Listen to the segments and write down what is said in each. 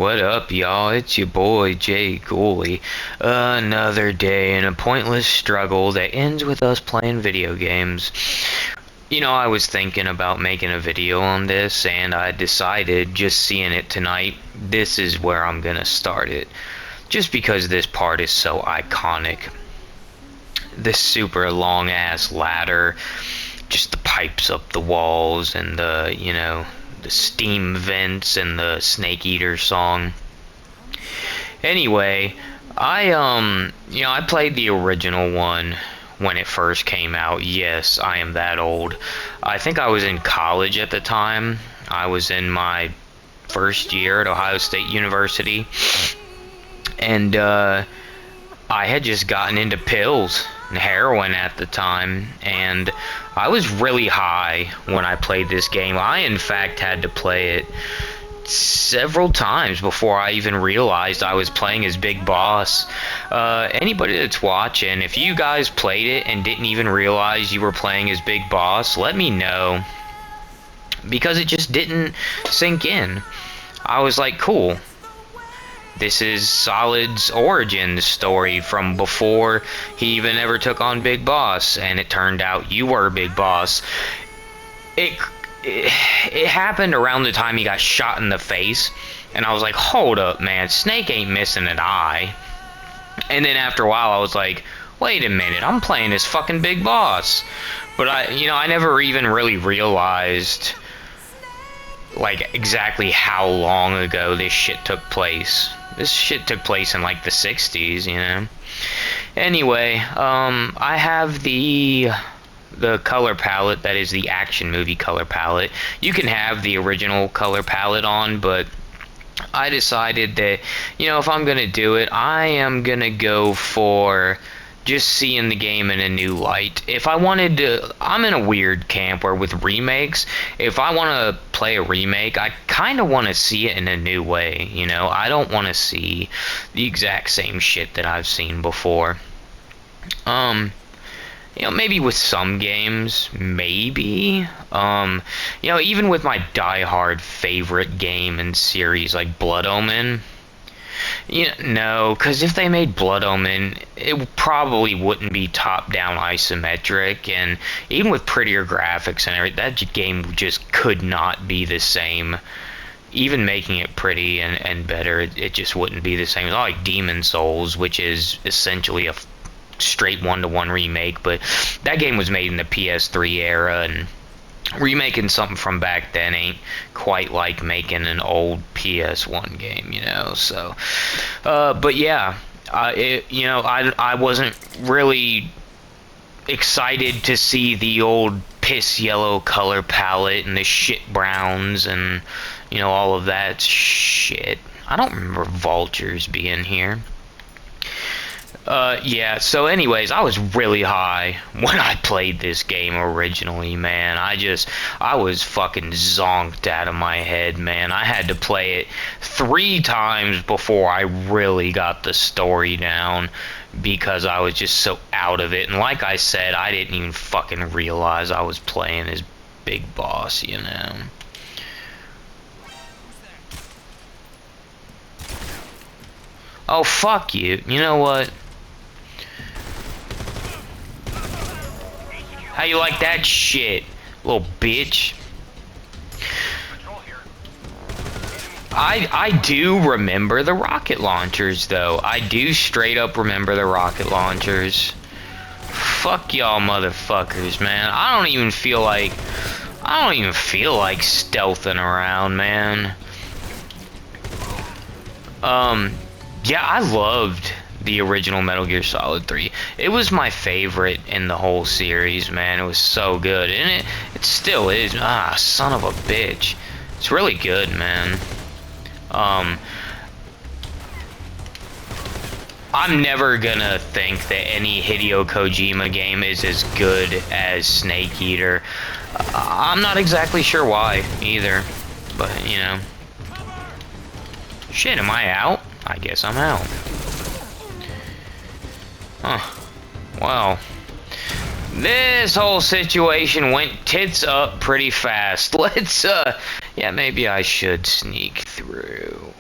What up, y'all? It's your boy, Jay Gooley. Another day in a pointless struggle that ends with us playing video games. You know, I was thinking about making a video on this, and I decided, just seeing it tonight, this is where I'm gonna start it. Just because this part is so iconic. This super long-ass ladder, just the pipes up the walls, and the steam vents and the Snake Eater song. Anyway, I played the original one when it first came out. Yes, I am that old. I think I was in college at the time. I was in my first year at Ohio State University, and I had just gotten into pills and heroin at the time, and I was really high when I played this game. I, in fact, had to play it several times before I even realized I was playing as Big Boss. Anybody that's watching, if you guys played it and didn't even realize you were playing as Big Boss, let me know, because it just didn't sink in. I was like, cool. This is Solid's origin story from before he even ever took on Big Boss, and it turned out you were Big Boss. It happened around the time he got shot in the face, and I was like, hold up, man, Snake ain't missing an eye. And then after a while, I was like, wait a minute, I'm playing as fucking Big Boss. But I never even really realized, like, exactly how long ago this shit took place. This shit took place in, like, the 60s, you know? Anyway, I have the color palette that is the action movie color palette. You can have the original color palette on, but I decided that, if I'm gonna do it, I am gonna go for just seeing the game in a new light. If I wanted to, I'm in a weird camp where with remakes, if I want to play a remake, I kind of want to see it in a new way, I don't want to see the exact same shit that I've seen before. Maybe with some games, maybe. Even with my die-hard favorite game and series like Blood Omen. No, because if they made Blood Omen, it probably wouldn't be top-down isometric, and even with prettier graphics and everything, that game just could not be the same. Even making it pretty and better, it just wouldn't be the same. It's not like Demon Souls, which is essentially a straight one-to-one remake, but that game was made in the PS3 era, and remaking something from back then ain't quite like making an old PS1 game, so but yeah, I wasn't really excited to see the old piss yellow color palette and the shit browns and all of that shit. I don't remember vultures being here. Yeah, so anyways, I was really high when I played this game originally, man. I was fucking zonked out of my head, man. I had to play it 3 times before I really got the story down, because I was just so out of it. And like I said, I didn't even fucking realize I was playing as Big Boss, Oh, fuck you. You know what? How you like that shit, little bitch? I do remember the rocket launchers, though. I do straight up remember the rocket launchers. Fuck y'all motherfuckers, man. I don't even feel like stealthing around, man. Yeah, I loved the original Metal Gear Solid 3. It was my favorite in the whole series, man. It was so good, and it still is. Ah, son of a bitch. It's really good, man. I'm never gonna think that any Hideo Kojima game is as good as Snake Eater. I'm not exactly sure why, either. But, Shit, am I out? I guess I'm out. Huh. Well, this whole situation went tits up pretty fast. Let's, yeah, maybe I should sneak through.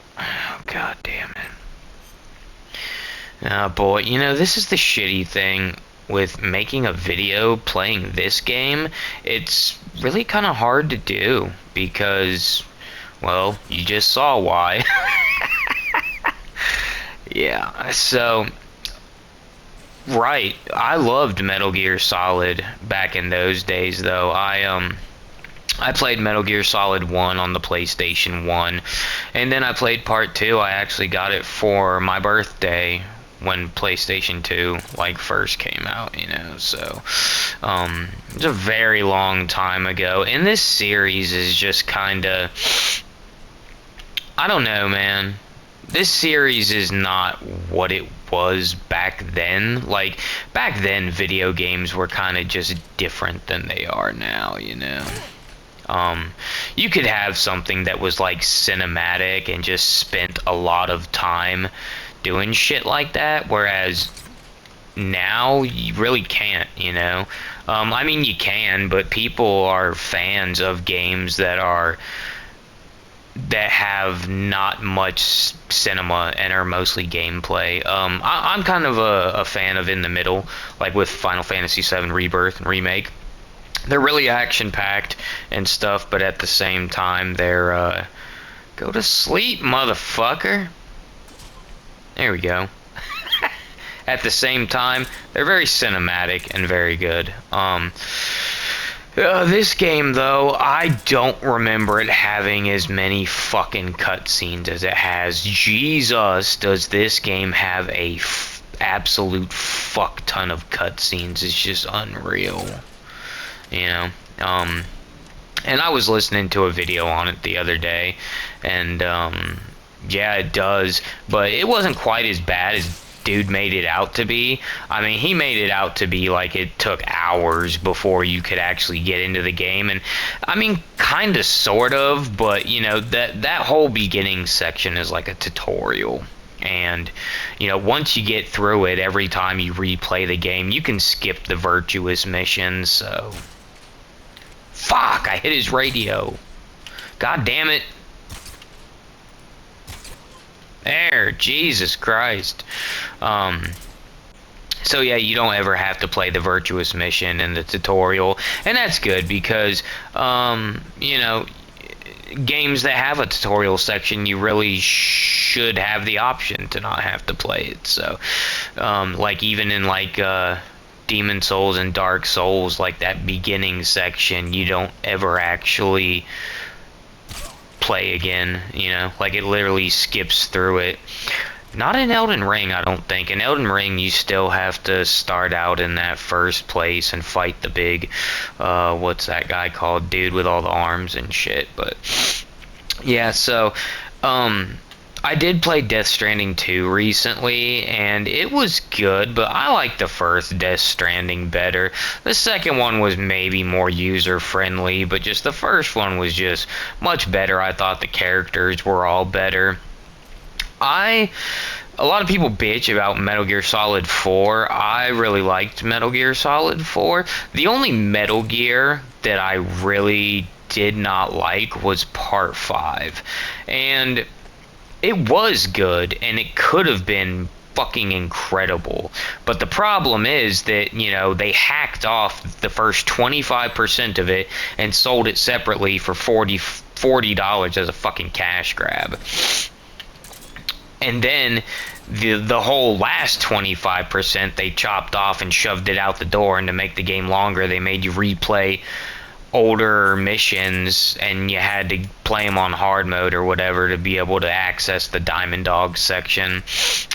Boy, this is the shitty thing with making a video playing this game. It's really kind of hard to do because, well, you just saw why. Yeah, so, right, I loved Metal Gear Solid back in those days, though. I played Metal Gear Solid 1 on the PlayStation 1, and then I played Part 2. I actually got it for my birthday when PlayStation 2 like first came out, so it's a very long time ago. And this series is just kind of, I don't know, man. This series is not what it was back then. Like, back then video games were kind of just different than they are now. You could have something that was like cinematic and just spent a lot of time doing shit like that, whereas now you really can't. I mean, you can, but people are fans of games that have not much cinema and are mostly gameplay. I'm kind of a fan of in the middle, like with Final Fantasy VII Rebirth and Remake. They're really action-packed and stuff, but at the same time, they're, go to sleep, motherfucker. There we go. At the same time, they're very cinematic and very good. This game, though, I don't remember it having as many fucking cutscenes as it has. Jesus, does this game have a absolute fuck ton of cutscenes. It's just unreal. And I was listening to a video on it the other day, and yeah, it does, but it wasn't quite as bad as dude made it out to be. I mean, he made it out to be like it took hours before you could actually get into the game, and I mean, kind of, sort of, but that whole beginning section is like a tutorial. And once you get through it, every time you replay the game, you can skip the virtuous missions. So fuck, I hit his radio. God damn it. There, Jesus Christ. So yeah, you don't ever have to play the virtuous mission in the tutorial, and that's good because games that have a tutorial section, you really should have the option to not have to play it. So like even in like Demon Souls and Dark Souls, like that beginning section, you don't ever actually play again, like it literally skips through it. Not in Elden Ring, I don't think. In Elden Ring, you still have to start out in that first place and fight the big, what's that guy called? Dude with all the arms and shit. But yeah, so I did play Death Stranding 2 recently, and it was good, but I like the first Death Stranding better. The second one was maybe more user-friendly, but just the first one was just much better. I thought the characters were all better. A lot of people bitch about Metal Gear Solid 4. I really liked Metal Gear Solid 4. The only Metal Gear that I really did not like was Part 5. And it was good, and it could have been fucking incredible. But the problem is that, they hacked off the first 25% of it and sold it separately for $40 as a fucking cash grab. And then the whole last 25% they chopped off and shoved it out the door, and to make the game longer, they made you replay older missions, and you had to play them on hard mode or whatever to be able to access the Diamond Dog section.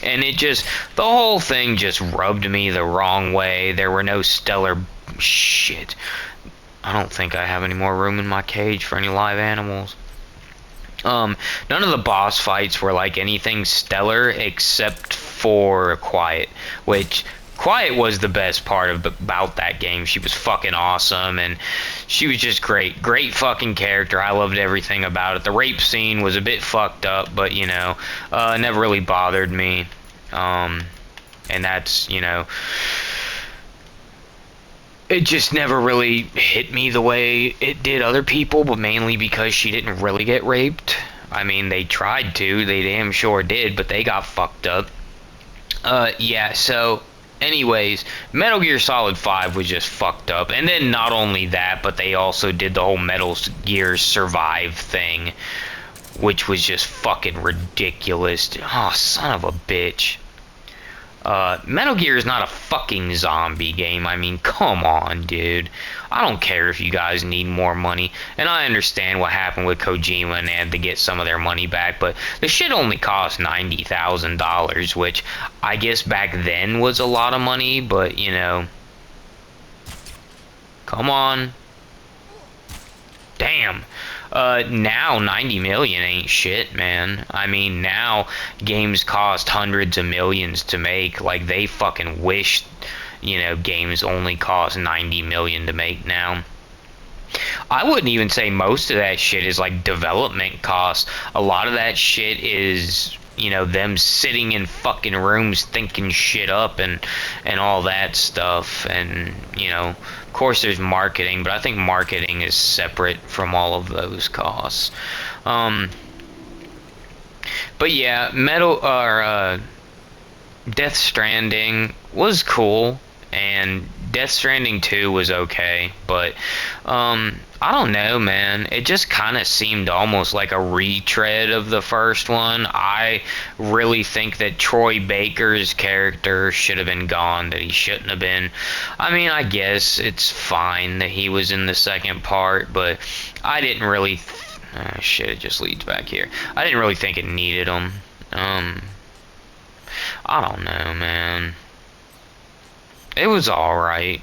And the whole thing just rubbed me the wrong way. There were no stellar shit. I don't think I have any more room in my cage for any live animals. None of the boss fights were like anything stellar except for Quiet, which Quiet was the best part about that game. She was fucking awesome, and she was just great. Great fucking character. I loved everything about it. The rape scene was a bit fucked up, but, never really bothered me. And that's, it just never really hit me the way it did other people, but mainly because she didn't really get raped. I mean, they tried to. They damn sure did, but they got fucked up. Yeah, so anyways, Metal Gear Solid 5 was just fucked up. And then not only that, but they also did the whole Metal Gear Survive thing, which was just fucking ridiculous. Oh, son of a bitch. Metal Gear is not a fucking zombie game. I mean, come on, dude. I don't care if you guys need more money. And I understand what happened with Kojima and they had to get some of their money back, but the shit only cost $90,000, which I guess back then was a lot of money, but, you know. Come on. Damn. Now 90 million ain't shit, man. I mean, now games cost hundreds of millions to make. Like, they fucking wish, you know, games only cost 90 million to make now. I wouldn't even say most of that shit is like development costs. A lot of that shit is, you know, them sitting in fucking rooms thinking shit up and all that stuff. And, you know, of course there's marketing, but I think marketing is separate from all of those costs. But yeah, Death Stranding was cool, and Death Stranding 2 was okay, but I don't know, man. It just kind of seemed almost like a retread of the first one. I really think that Troy Baker's character should have been gone, that he shouldn't have been. I mean, I guess it's fine that he was in the second part, but I didn't really... oh, shit, it just leads back here. I didn't really think it needed him. I don't know, man. It was alright.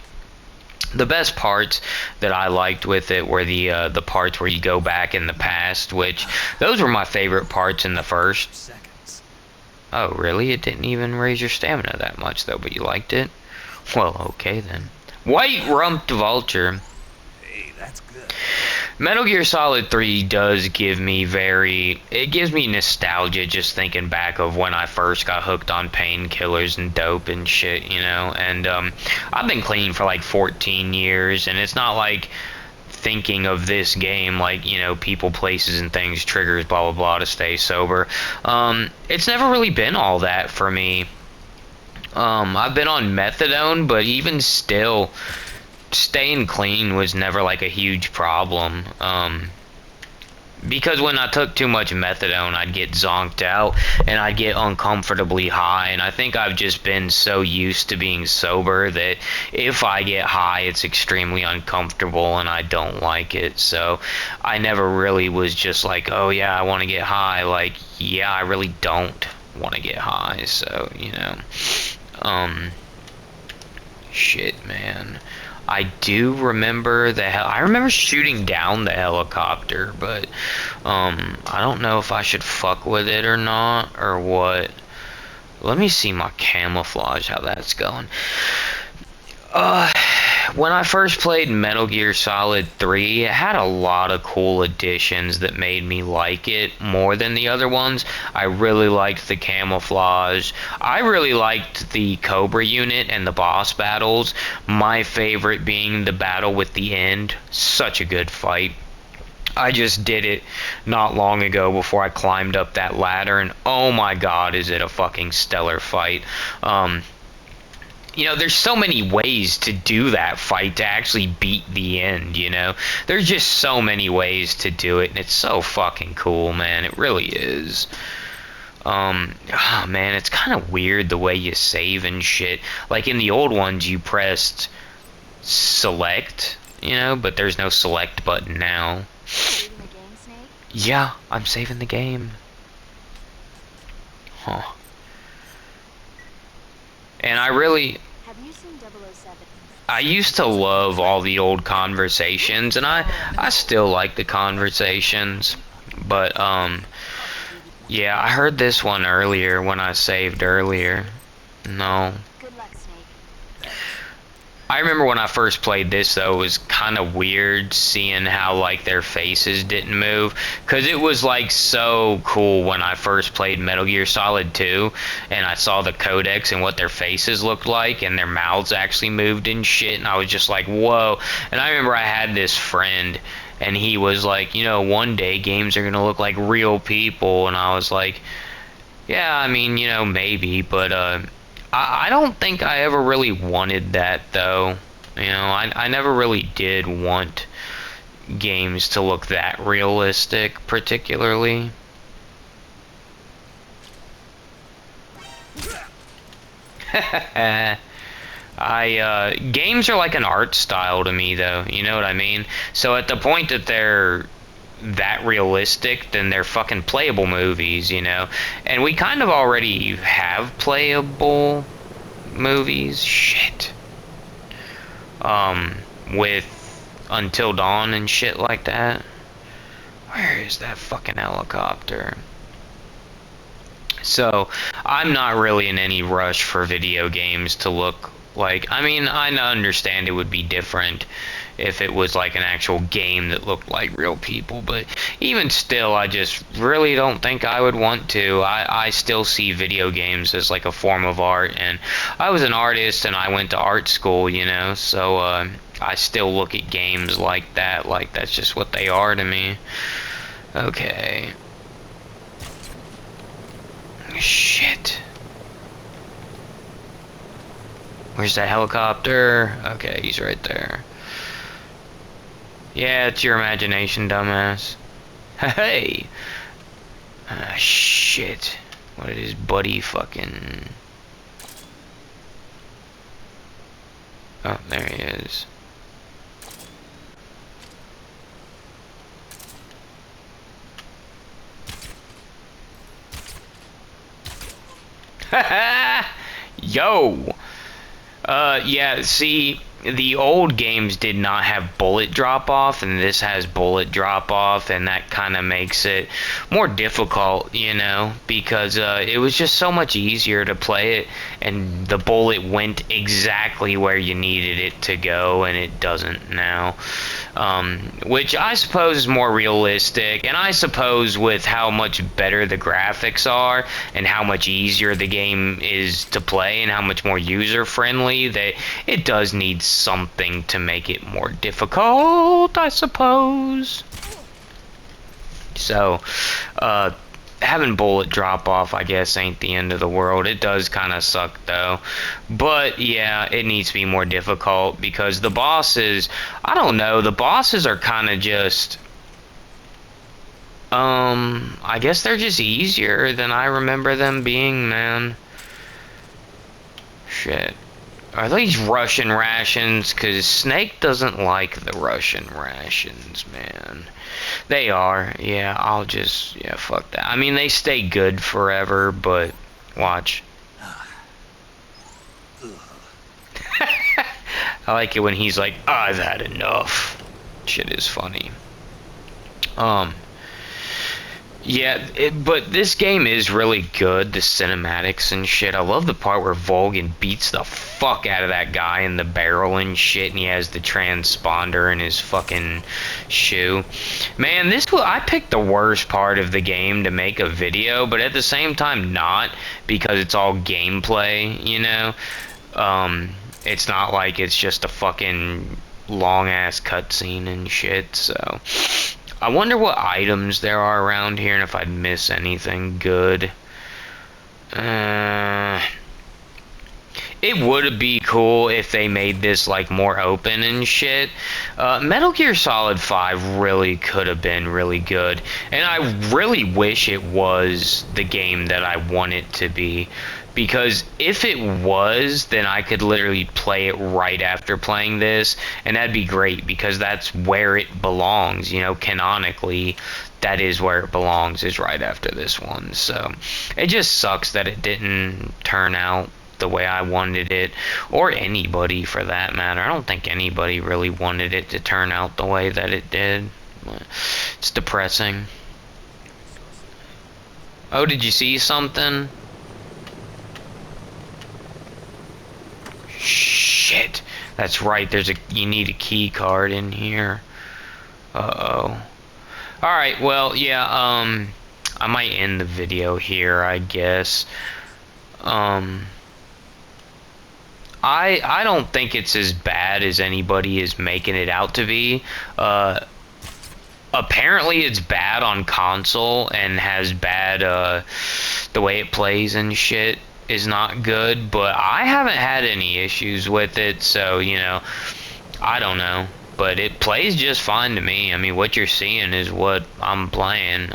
The best parts that I liked with it were the parts where you go back in the past, which those were my favorite parts in the first. Oh, really? It didn't even raise your stamina that much, though, but you liked it? Well, okay, then. White-rumped vulture. Hey, that's good. Metal Gear Solid 3 does give me it gives me nostalgia just thinking back of when I first got hooked on painkillers and dope and shit, you know, and I've been clean for like 14 years, and it's not like thinking of this game like, you know, people, places, and things, triggers, blah, blah, blah, to stay sober. It's never really been all that for me. I've been on methadone, but even still... staying clean was never like a huge problem, because when I took too much methadone, I'd get zonked out and I'd get uncomfortably high, and I think I've just been so used to being sober that if I get high, it's extremely uncomfortable and I don't like it. So I never really was just like, oh yeah, I want to get high. Like, yeah, I really don't want to get high. So, you know, shit, man. I do remember I remember shooting down the helicopter, but I don't know if I should fuck with it or not, or what. Let me see my camouflage, how that's going. When I first played Metal Gear Solid 3, it had a lot of cool additions that made me like it more than the other ones. I really liked the camouflage. I really liked the Cobra unit and the boss battles. My favorite being the battle with the End. Such a good fight. I just did it not long ago before I climbed up that ladder, and oh my god, is it a fucking stellar fight. You know, there's so many ways to do that fight to actually beat the End, you know? There's just so many ways to do it, and it's so fucking cool, man. It really is. Oh, man, it's kind of weird the way you save and shit. Like, in the old ones, you pressed select, you know? But there's no select button now. Saving the game, Snake? Yeah, I'm saving the game. Huh. And I really... Have you seen 007? I used to love all the old conversations, and I still like the conversations, but, yeah, I heard this one earlier when I saved earlier. No. Good luck, Snake. I remember when I first played this, though, it was kind of weird seeing how, like, their faces didn't move. Because it was, like, so cool when I first played Metal Gear Solid 2, and I saw the codex and what their faces looked like, and their mouths actually moved and shit, and I was just like, whoa. And I remember I had this friend, and he was like, you know, one day games are going to look like real people, and I was like, yeah, I mean, you know, maybe, but, I don't think I ever really wanted that though. You know, I never really did want games to look that realistic, particularly. Games are like an art style to me though, you know what I mean? So at the point that they're that realistic, then they're fucking playable movies, you know? And we kind of already have playable movies. Shit. With Until Dawn and shit like that. Where is that fucking helicopter? So, I'm not really in any rush for video games to look like... I mean, I understand it would be different if it was like an actual game that looked like real people, but even still, I just really don't think I would want to. I still see video games as like a form of art, and I was an artist and I went to art school, you know, so I still look at games like that's just what they are to me. Okay. Shit. Where's that helicopter? Okay, he's right there. Yeah, it's your imagination, dumbass. Hey! Ah, shit. What is his buddy fucking... Oh, there he is. Yo! Yeah, see, the old games did not have bullet drop off, and this has bullet drop off, and that kind of makes it more difficult, you know, because it was just so much easier to play it, and the bullet went exactly where you needed it to go, and it doesn't now. Which I suppose is more realistic, and I suppose with how much better the graphics are, and how much easier the game is to play, and how much more user-friendly, that it does need something to make it more difficult, I suppose. So, having bullet drop off, I guess, ain't the end of the world. It does kind of suck, though. But, yeah, it needs to be more difficult, because the bosses, I don't know, the bosses are kind of just... I guess they're just easier than I remember them being, man. Shit. Are these Russian rations? Because Snake doesn't like the Russian rations, man. They are. Yeah, I'll just... Yeah, fuck that. I mean, they stay good forever, but... Watch. I like it when he's like, I've had enough. Shit is funny. Yeah, but this game is really good, the cinematics and shit. I love the part where Volgin beats the fuck out of that guy in the barrel and shit, and he has the transponder in his fucking shoe. Man, I picked the worst part of the game to make a video, but at the same time not, because it's all gameplay, you know? It's not like it's just a fucking long-ass cutscene and shit, so... I wonder what items there are around here and if I'd miss anything good. It would be cool if they made this like more open and shit. Metal Gear Solid 5 really could have been really good. And I really wish it was the game that I want it to be. Because if it was, then I could literally play it right after playing this, and that'd be great, because that's where it belongs, you know, canonically, that is where it belongs, is right after this one. So, it just sucks that it didn't turn out the way I wanted it, or anybody for that matter. I don't think anybody really wanted it to turn out the way that it did. It's depressing. Oh, did you see something? Shit, that's right, you need a key card in here. Uh-oh. Alright, well, yeah, I might end the video here, I guess. I don't think it's as bad as anybody is making it out to be. Apparently it's bad on console and has bad, the way it plays and shit. is not good, but I haven't had any issues with it, so, you know, I don't know. But it plays just fine to me. I mean, what you're seeing is what I'm playing.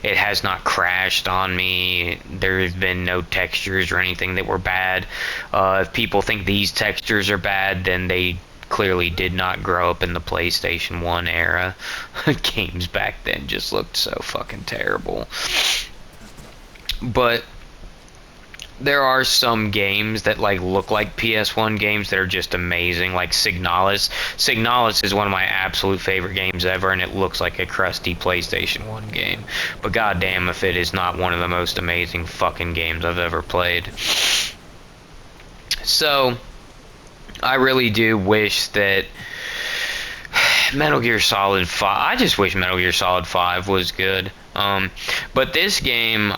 It has not crashed on me. There's been no textures or anything that were bad. If people think these textures are bad, then they clearly did not grow up in the PlayStation 1 era. Games back then just looked so fucking terrible. But there are some games that like look like PS1 games that are just amazing, like Signalis. Signalis is one of my absolute favorite games ever, and it looks like a crusty PlayStation 1 game. But goddamn if it is not one of the most amazing fucking games I've ever played. So, I really do wish that Metal Gear Solid 5, I just wish Metal Gear Solid 5 was good. But this game,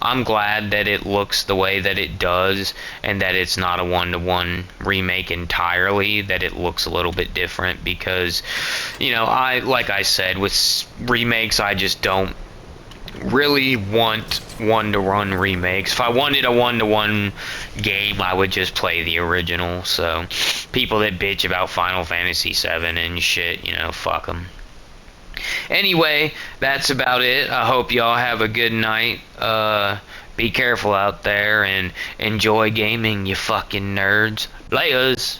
I'm glad that it looks the way that it does, and that it's not a one-to-one remake entirely, that it looks a little bit different, because, you know, like I said, with remakes, I just don't really want one-to-one remakes. If I wanted a one-to-one game, I would just play the original. So people that bitch about Final Fantasy VII and shit, you know, fuck them. Anyway, that's about it. I hope y'all have a good night. Be careful out there and enjoy gaming, you fucking nerds. Layers.